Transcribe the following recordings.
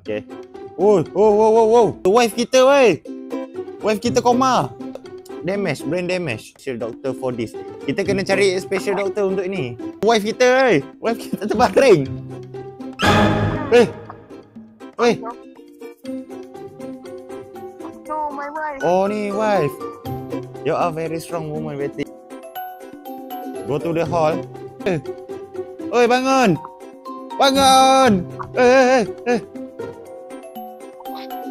Okay. Oh, oh, oh, oh, oh. Wife kita, weh. Wife kita koma. Damage, brain damage. Special doctor for this. Kita kena cari special doctor untuk ni. Wife kita, weh. Wife kita terbaring. Eh. Eh. No, my wife. Oh, ni wife. You are very strong woman, Betty. Go to the hall. Oi, bangun. Bangun.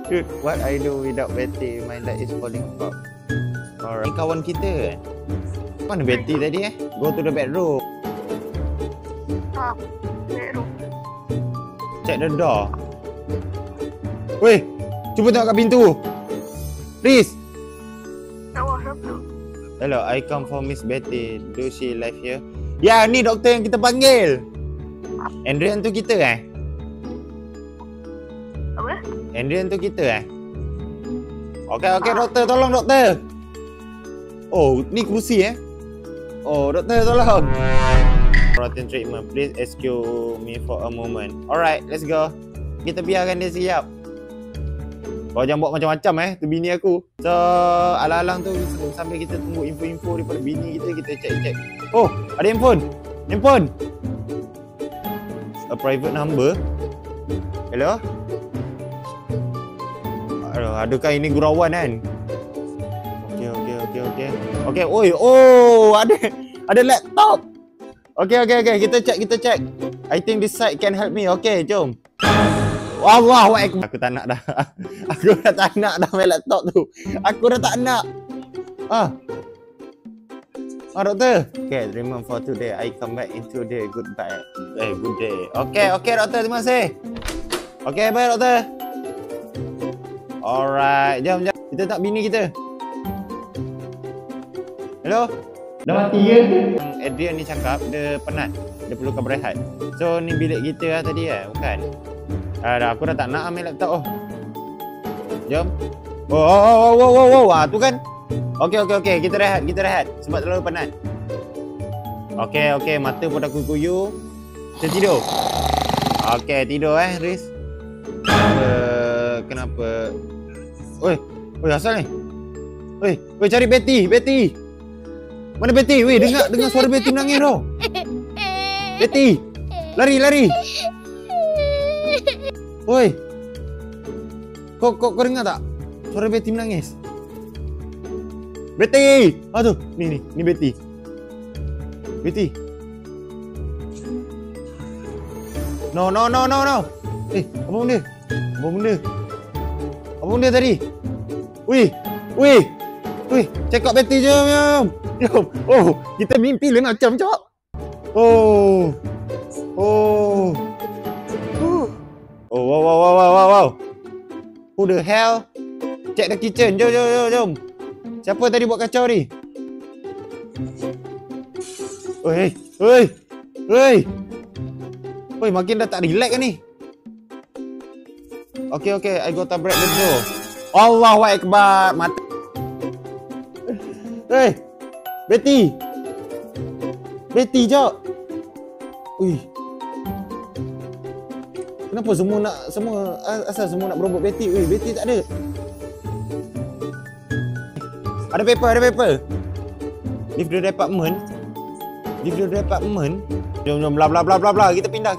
Dude, what I do without Betty? My life is falling apart. Alright. Ni kawan kita kan? Mana Betty tadi Go to the bedroom. Bedroom. Check the door. Weh, cuba tengok kat pintu. Riz. Hello, I come for Miss Betty. Do she live here? Ya, ni doktor yang kita panggil. Adrian tu kita Apa? Adrian tu kita Okey, okey doktor, tolong doktor. Oh, ni kerusi Oh, doktor tolong. Protein treatment, please excuse me for a moment. Alright, let's go. Kita biarkan dia siap. Kau jangan buat macam-macam tu bini aku. So, alang-alang tu sambil kita tunggu info-info daripada bini kita check-check. Oh, ada handphone. Handphone. A private number. Hello? Aduh, adakah ini gurauan kan? Okey. Okey, oi, oh, ada laptop. Okey, kita check. I think this site can help me. Okey, jom. Allahu Akbar. Aku tak nak dah. Aku dah tak nak dah main laptop tu. Aku dah tak nak. Doktor. Okay, remember for today. I come back into the goodbye. Good day. Okay, doktor. Terima kasih. Okay, bye doktor. Alright. Jom. Kita tak bini kita. Hello? Dah mati ke? Adrian ni cakap dia penat. Dia perlukan berehat. So, ni bilik kita lah tadi bukan? Aku dah tak nak ambil laptop. Jom. Oh. Tu kan. Okey. Kita rehat. Sebab terlalu penat. Okey. Mata pun dah kuyu-kuyu. Kita tidur. Okey, tidur Riz. Kenapa? Oi, asal ni? Oi, cari Betty. Mana Betty? Weh, dengar suara Betty menangis tau. Betty. Lari. Oi. Kau dengar tak? Suara Betty menangis. Betty. Tu. Ni Betty. Betty. No. Apa benda tadi? Wih. Check out Betty jom. Oh, kita mimpi lain macam cok. Oh. Wow. Who the hell? Check the kitchen. Jom. Siapa tadi buat kacau ni? Oi, makin dah tak relax kan ni? Okay, I go to break the door. Allahu Akbar. Mati. Betty, jom. Ui. Kenapa asal semua nak berebut Betty? Betty tak ada. Ada paper. Leave the department. Jom, bla bla bla. Kita pindah.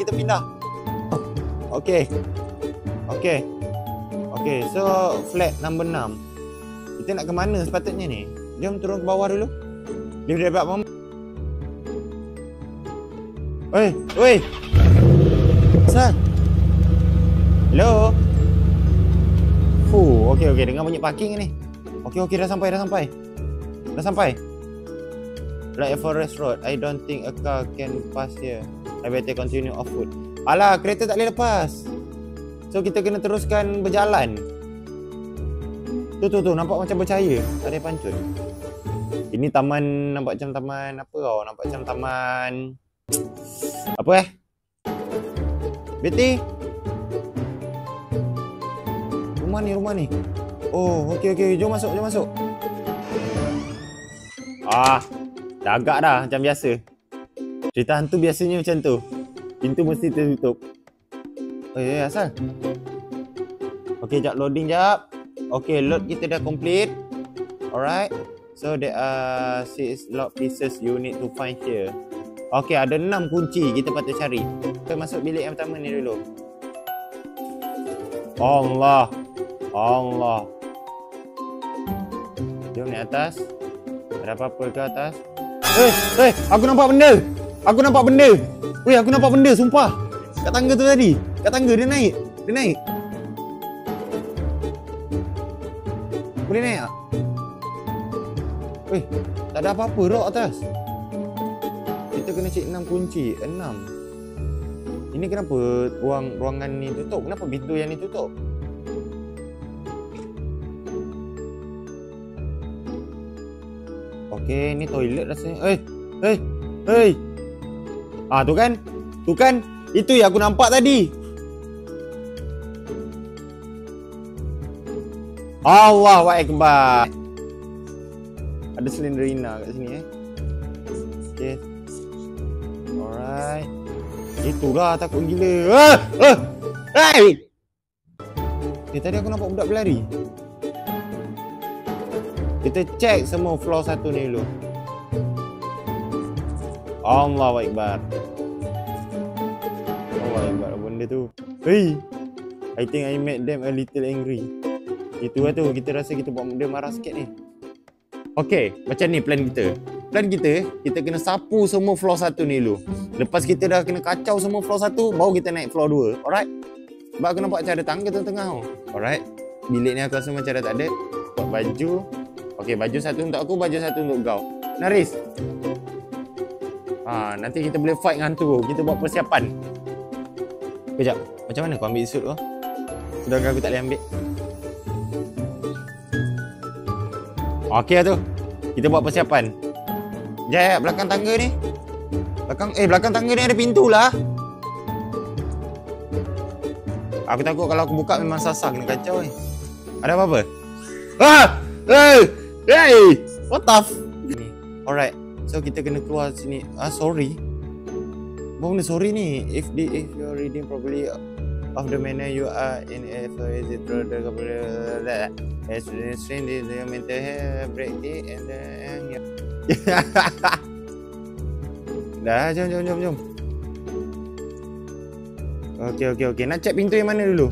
Okay, so flat number 6. Kita nak ke mana sepatutnya ni? Jom turun ke bawah dulu. Leave the department. Oi. Asal? Hello? Okay, dengar bunyi parking ni. Okay, dah sampai. Like a forest road, I don't think a car can pass here. I better continue off foot. Alah, kereta tak boleh lepas. So, kita kena teruskan berjalan. Tu, nampak macam bercahaya. Ada pancun. Ini taman, nampak macam taman apa kau? Nampak macam taman... Apa Betty? Rumah ni. Oh, okey. Jom masuk. Dah agak dah macam biasa. Cerita hantu biasanya macam tu. Pintu mesti tertutup. Asal? Okay, jap loading jap. Okay, load kita dah complete. Alright. So there are 6 lock pieces you need to find here. Okay, ada 6 kunci kita patut cari. Kita masuk bilik yang pertama ni dulu. Allah. Jom naik atas. Ada apa-apa ke atas? Aku nampak benda. Aku nampak benda, sumpah. Kat tangga tu tadi. Kat tangga dia naik. Boleh naik tak? Tak ada apa-apa rock atas. Kita kena cek 6 kunci. 6. Ini kenapa ruangan ni tutup? Kenapa pintu yang ni tutup? Okey, ni toilet rasanya. Tu kan? Itu yang aku nampak tadi. Allahu Akbar. Ada slenderina kat sini Okay. Alright. Itulah takut gila. Tadi aku nampak budak berlari. Kita cek semua floor 1 ni dulu. Allahu Akbar. Apa benda tu? I think I made them a little angry. Itu lah tu, kita rasa kita buat dia marah sikit ni. Okay, macam ni plan kita. Kita kena sapu semua floor 1 ni dulu. Lepas kita dah kena kacau semua floor 1, baru kita naik floor 2. Alright? Sebab aku nampak macam ada tangga tengah-tengah. Alright? Bilik ni aku rasa macam dah tak ada. Buat baju. Okay, baju 1 untuk aku, baju 1 untuk kau. Naris. Nanti kita boleh fight dengan tu. Kita buat persiapan. Kejap. Macam mana kau ambil suit tu? Sedangkan aku tak boleh ambil. Okey tu. Kita buat persiapan. Jap, belakang tangga ni. Belakang tangga ni ada pintu lah. Aku takut kalau aku buka memang sasar kena kacau ni. Ada apa-apa? What the f... Alright. So kita kena keluar sini. Sorry. Apa benda sorry ni? If you're reading properly of the manner you are in, if is it through the as strain the mental health break it and then dah, jom. Okey. Nak cek pintu yang mana dulu?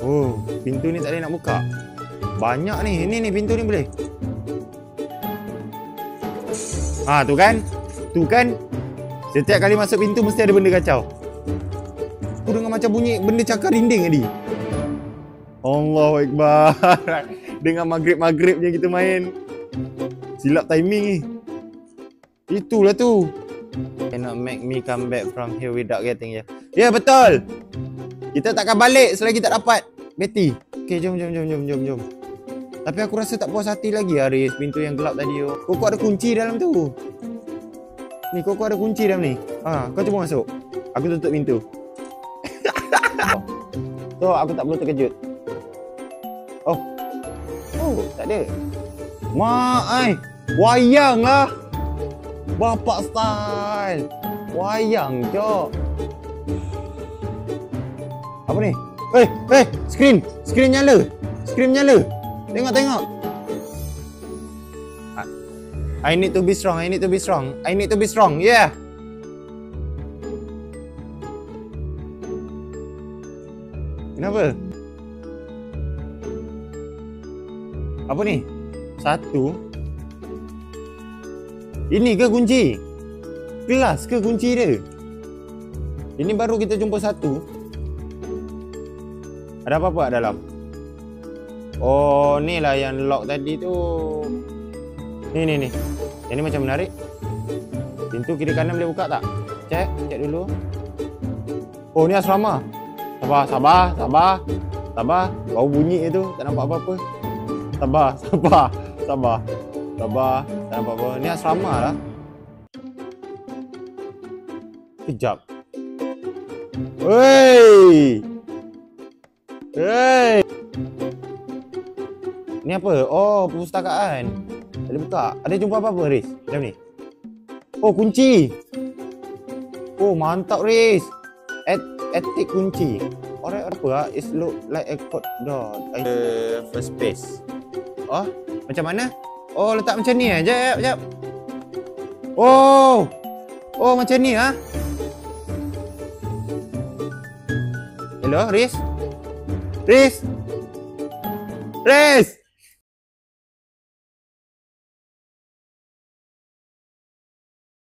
Oh, pintu ni tak boleh nak buka. Banyak ni. Ini pintu ni boleh. Tu kan? Setiap kali masuk pintu mesti ada benda kacau. Aku dengar macam bunyi benda cakar dinding tadi. Allahu Akbar. Dengan maghrib je kita main. Silap timing ni. Itulah tu. Cannot make me come back from here without getting here. Ya, betul. Kita takkan balik selagi tak dapat Betty. Okay, jom. Tapi aku rasa tak puas hati lagi Haris. Pintu yang gelap tadi. Kok ada kunci dalam tu. Ni kok ada kunci dalam ni. Kau cuba masuk. Aku tutup pintu. So aku tak perlu terkejut. Oh, tak ada. Wayang lah. Bapak style. Wayang je. Apa ni? Skrin nyala. Tengok. I need to be strong. Yeah. Kenapa? Apa ni? 1. Ini ke kunci? Kelas ke kunci dia? Ini baru kita jumpa 1. Ada apa-apa kat dalam? Oh, ni lah yang lock tadi tu. Ni. Yang ni macam menarik. Pintu kiri kanan boleh buka tak? Cek dulu. Oh, ni asrama. Sabar. Bau bunyi itu, tak nampak apa-apa. Sabar. Tak nampak apa. Ni asrama lah. Kejap. Hey. Ni apa? Oh, perpustakaan. Boleh buka. Ada jumpa apa-apa, Riz? Dalam ni. Oh, kunci. Oh, mantap, Riz. Etik kunci. Orang apa ah? It look like a code door. First space. Oh, macam mana? Oh, letak macam ni eh. Jap. Oh, macam ni ah. Hello, Riz?